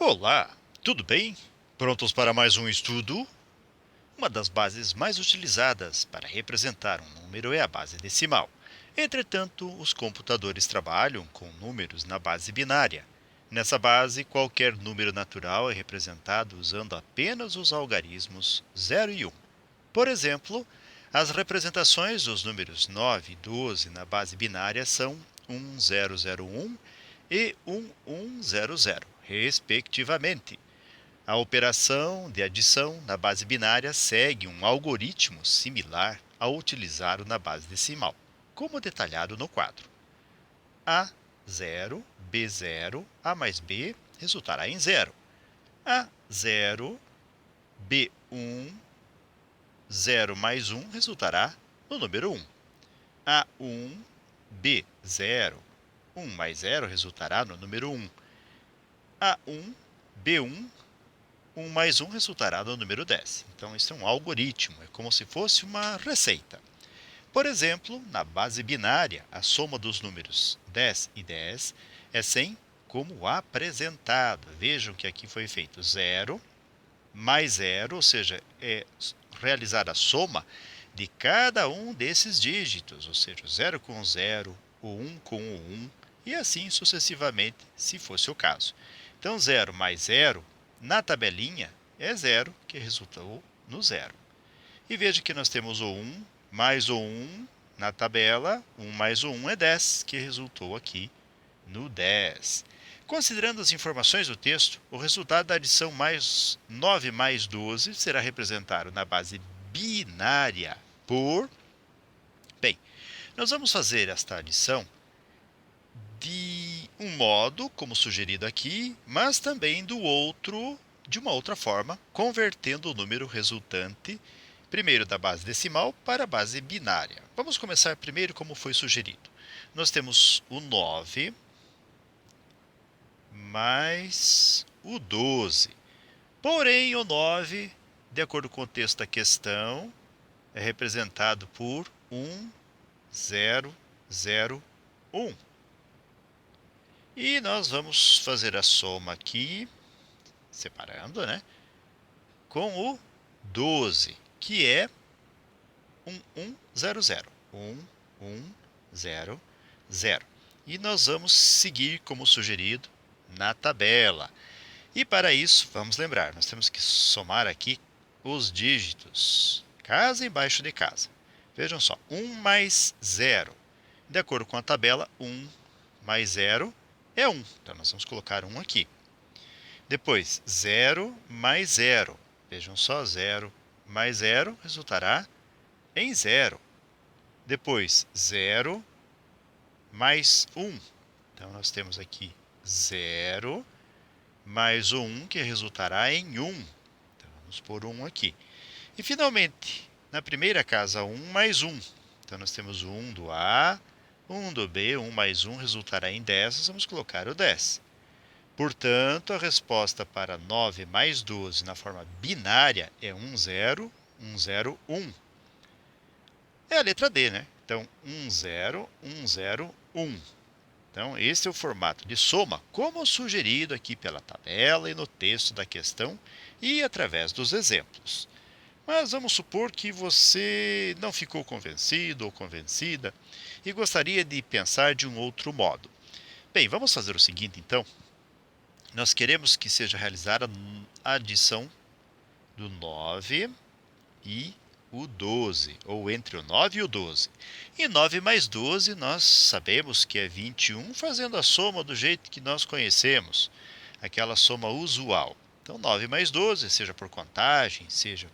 Olá, tudo bem? Prontos para mais um estudo? Uma das bases mais utilizadas para representar um número é a base decimal. Entretanto, os computadores trabalham com números na base binária. Nessa base, qualquer número natural é representado usando apenas os algarismos 0 e 1. Por exemplo, as representações dos números 9 e 12 na base binária são 1001 e 1100, respectivamente. A operação de adição na base binária segue um algoritmo similar ao utilizado na base decimal, como detalhado no quadro. A0, B0, A mais B resultará em 0. A0, B1, 0 mais 1 resultará no número 1. A1, B0, 1 mais 0 resultará no número 1. A1, B1, 1 mais 1 resultará no número 10. Então, isso é um algoritmo, é como se fosse uma receita. Por exemplo, na base binária, a soma dos números 10 e 10 é 100 como apresentado. Vejam que aqui foi feito 0 mais 0, ou seja, é realizar a soma de cada um desses dígitos, ou seja, o 0 com o 0, o 1 com o 1, e assim sucessivamente, se fosse o caso. Então, 0 mais 0, na tabelinha, é 0, que resultou no 0. E veja que nós temos o 1 mais o 1 na tabela, 1 mais o 1 é 10, que resultou aqui no 10. Considerando as informações do texto, o resultado da adição 9 mais 12 será representado na base binária por... Bem, nós vamos fazer esta adição de um modo, como sugerido aqui, mas também de uma outra forma, convertendo o número resultante primeiro da base decimal para a base binária. Vamos começar primeiro como foi sugerido. Nós temos o 9 mais o 12. Porém, o 9, de acordo com o texto da questão, é representado por 1, 0, 0, 1. E nós vamos fazer a soma aqui, separando, né? Com o 12, que é 1, 1, 0, 0. 1, 1, 0, 0. E nós vamos seguir como sugerido na tabela. E para isso, vamos lembrar, nós temos que somar aqui os dígitos, casa embaixo de casa. Vejam só, 1 mais 0. De acordo com a tabela, 1 mais 0 é 1. Então, nós vamos colocar 1 aqui. Depois, 0 mais 0. Vejam só, 0 mais 0 resultará em 0. Depois, 0 mais 1. Então, nós temos aqui 0 mais o 1, que resultará em 1. Então, vamos pôr 1 aqui. E, finalmente, na primeira casa, 1 mais 1. Então, nós temos o 1 do A, 1 do B, 1 mais 1 resultará em 10. Nós vamos colocar o 10. Portanto, a resposta para 9 mais 12 na forma binária é 1, 0, 1, 0, 1. É a letra D, né? Então, 1, 0, 1, 0, 1. Então, esse é o formato de soma, como sugerido aqui pela tabela e no texto da questão e através dos exemplos. Mas vamos supor que você não ficou convencido ou convencida e gostaria de pensar de um outro modo. Bem, vamos fazer o seguinte, então. Nós queremos que seja realizada a adição do 9 e o 12, ou entre o 9 e o 12. E 9 mais 12 nós sabemos que é 21, fazendo a soma do jeito que nós conhecemos, aquela soma usual. Então, 9 mais 12, seja por contagem, seja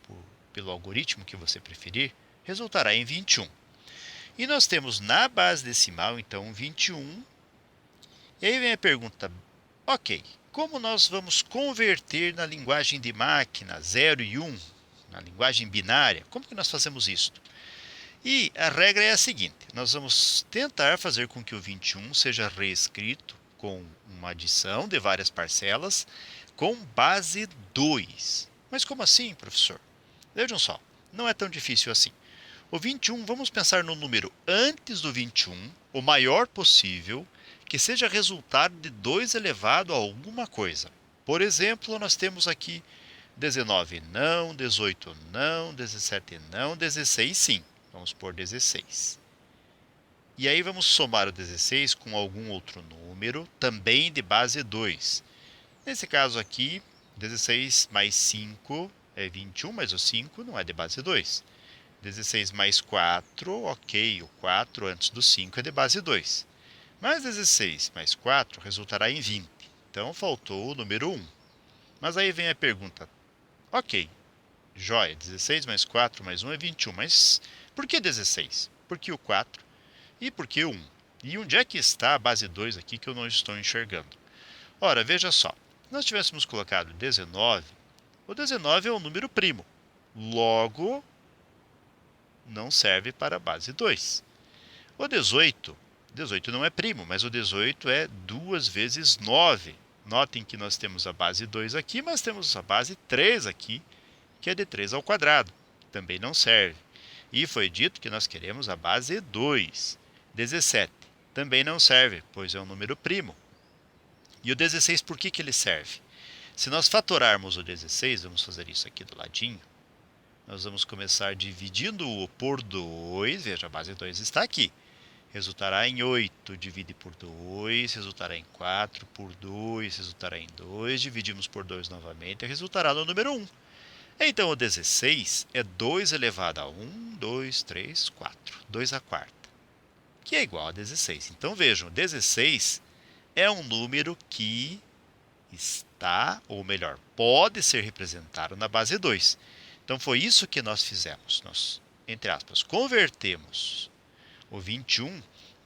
pelo algoritmo que você preferir, resultará em 21. E nós temos na base decimal, então, 21. E aí vem a pergunta, ok, como nós vamos converter na linguagem de máquina 0 e 1? Na linguagem binária, como que nós fazemos isso? E a regra é a seguinte, nós vamos tentar fazer com que o 21 seja reescrito com uma adição de várias parcelas com base 2. Mas como assim, professor? Vejam só, não é tão difícil assim. O 21, vamos pensar no número antes do 21, o maior possível, que seja resultado de 2 elevado a alguma coisa. Por exemplo, nós temos aqui 19 não, 18 não, 17 não, 16 sim. Vamos pôr 16. E aí vamos somar o 16 com algum outro número, também de base 2. Nesse caso aqui, 16 mais 5 é 21, mas o 5 não é de base 2. 16 mais 4, ok, o 4 antes do 5 é de base 2. Mas 16 mais 4 resultará em 20. Então faltou o número 1. Mas aí vem a pergunta, ok, joia, 16 mais 4 mais 1 é 21, mas por que 16? Por que o 4? E por que o 1? E onde é que está a base 2 aqui que eu não estou enxergando? Ora, veja só, se nós tivéssemos colocado 19, o 19 é um número primo, logo não serve para a base 2. O 18 não é primo, mas o 18 é 2 vezes 9. Notem que nós temos a base 2 aqui, mas temos a base 3 aqui, que é de 3 ao quadrado. Também não serve. E foi dito que nós queremos a base 2. 17 também não serve, pois é um número primo. E o 16, por que ele serve? Se nós fatorarmos o 16, vamos fazer isso aqui do ladinho, nós vamos começar dividindo-o por 2, veja, a base 2 está aqui. Resultará em 8, divide por 2, resultará em 4, por 2, resultará em 2, dividimos por 2 novamente, resultará no número 1. Então, o 16 é 2 elevado a 1, 2, 3, 4, 2 à quarta, que é igual a 16. Então, vejam, 16 é um número que está, ou melhor, pode ser representado na base 2. Então, foi isso que nós fizemos. Nós, entre aspas, convertemos o 21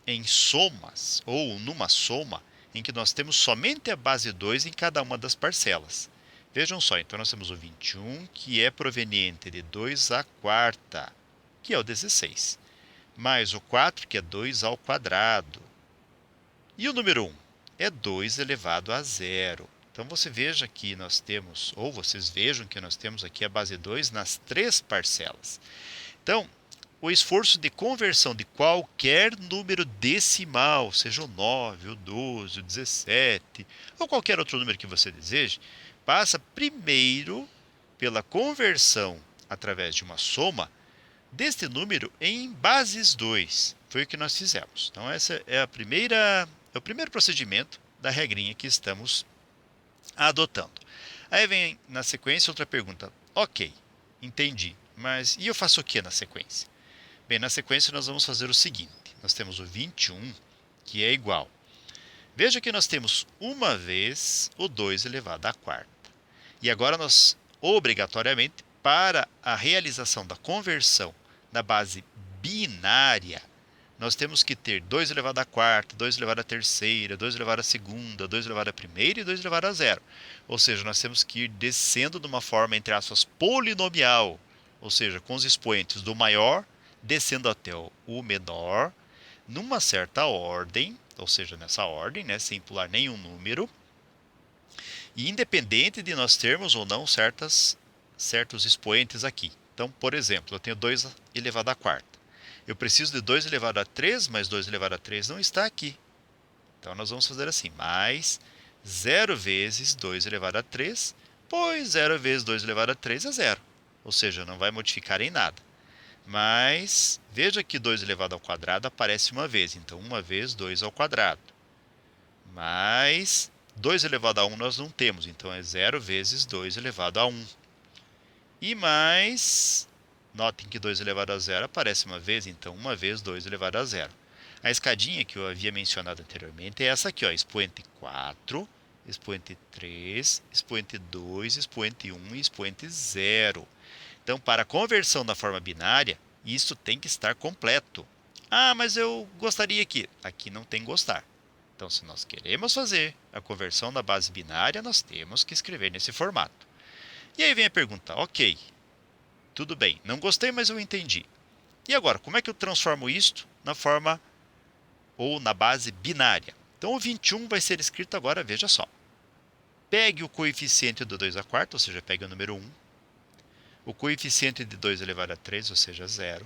em somas, ou numa soma, em que nós temos somente a base 2 em cada uma das parcelas. Vejam só, então nós temos o 21, que é proveniente de 2 à quarta, que é o 16, mais o 4, que é 2 ao quadrado. E o número 1 é 2 elevado a zero. Então você veja que nós temos, ou vocês vejam que nós temos aqui a base 2 nas 3 parcelas. Então, o esforço de conversão de qualquer número decimal, seja o 9, o 12, o 17, ou qualquer outro número que você deseje, passa primeiro pela conversão através de uma soma deste número em bases 2. Foi o que nós fizemos. Então, essa é o primeiro procedimento da regrinha que estamos adotando. Aí vem na sequência outra pergunta. Ok, entendi, mas e eu faço o que na sequência? Bem, na sequência nós vamos fazer o seguinte. Nós temos o 21, que é igual. Veja que nós temos uma vez o 2 elevado à quarta. E agora nós, obrigatoriamente, para a realização da conversão da base binária, nós temos que ter 2 elevado à quarta, 2 elevado à terceira, 2 elevado à segunda, 2 elevado à primeira e 2 elevado a zero. Ou seja, nós temos que ir descendo de uma forma, entre aspas, polinomial, ou seja, com os expoentes do maior descendo até o menor, numa certa ordem, ou seja, nessa ordem, né, sem pular nenhum número, e independente de nós termos ou não certos expoentes aqui. Então, por exemplo, eu tenho 2 elevado à quarta. Eu preciso de 2 elevado a 3, mas 2 elevado a 3 não está aqui. Então, nós vamos fazer assim, mais 0 vezes 2 elevado a 3, pois 0 vezes 2 elevado a 3 é 0. Ou seja, não vai modificar em nada. Mas veja que 2 elevado ao quadrado aparece uma vez. Então, uma vez 2 ao quadrado. Mas 2 elevado a 1 nós não temos. Então, é 0 vezes 2 elevado a 1. E mais, notem que 2 elevado a 0 aparece uma vez. Então, uma vez 2 elevado a 0. A escadinha que eu havia mencionado anteriormente é essa aqui, ó, expoente 4, expoente 3, expoente 2, expoente 1 e expoente 0. Então, para a conversão na forma binária, isso tem que estar completo. Ah, mas eu gostaria que... Aqui não tem gostar. Então, se nós queremos fazer a conversão na base binária, nós temos que escrever nesse formato. E aí vem a pergunta, ok, tudo bem, não gostei, mas eu entendi. E agora, como é que eu transformo isto na forma ou na base binária? Então, o 21 vai ser escrito agora, veja só. Pegue o coeficiente do 2 à quarta, ou seja, pegue o número 1. O coeficiente de 2 elevado a 3, ou seja, 0.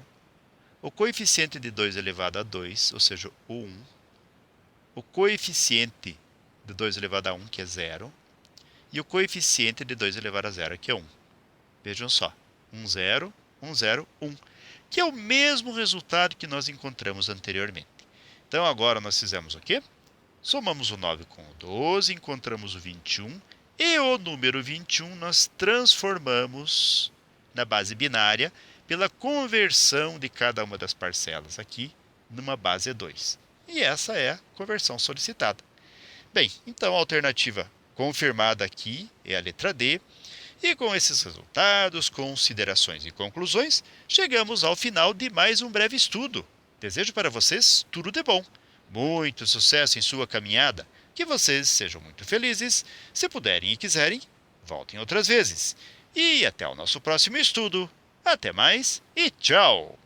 O coeficiente de 2 elevado a 2, ou seja, o 1. O coeficiente de 2 elevado a 1, que é 0. e o coeficiente de 2 elevado a zero, que é 1. Vejam só, 1, 0, 1, 0, 1, que é o mesmo resultado que nós encontramos anteriormente. Então, agora nós fizemos o quê? Somamos o 9 com o 12, encontramos o 21, e o número 21 nós transformamos na base binária pela conversão de cada uma das parcelas aqui numa base 2. E essa é a conversão solicitada. Bem, então a alternativa confirmada aqui é a letra D. E com esses resultados, considerações e conclusões, chegamos ao final de mais um breve estudo. Desejo para vocês tudo de bom, muito sucesso em sua caminhada, que vocês sejam muito felizes. Se puderem e quiserem, voltem outras vezes. E até o nosso próximo estudo. Até mais e tchau!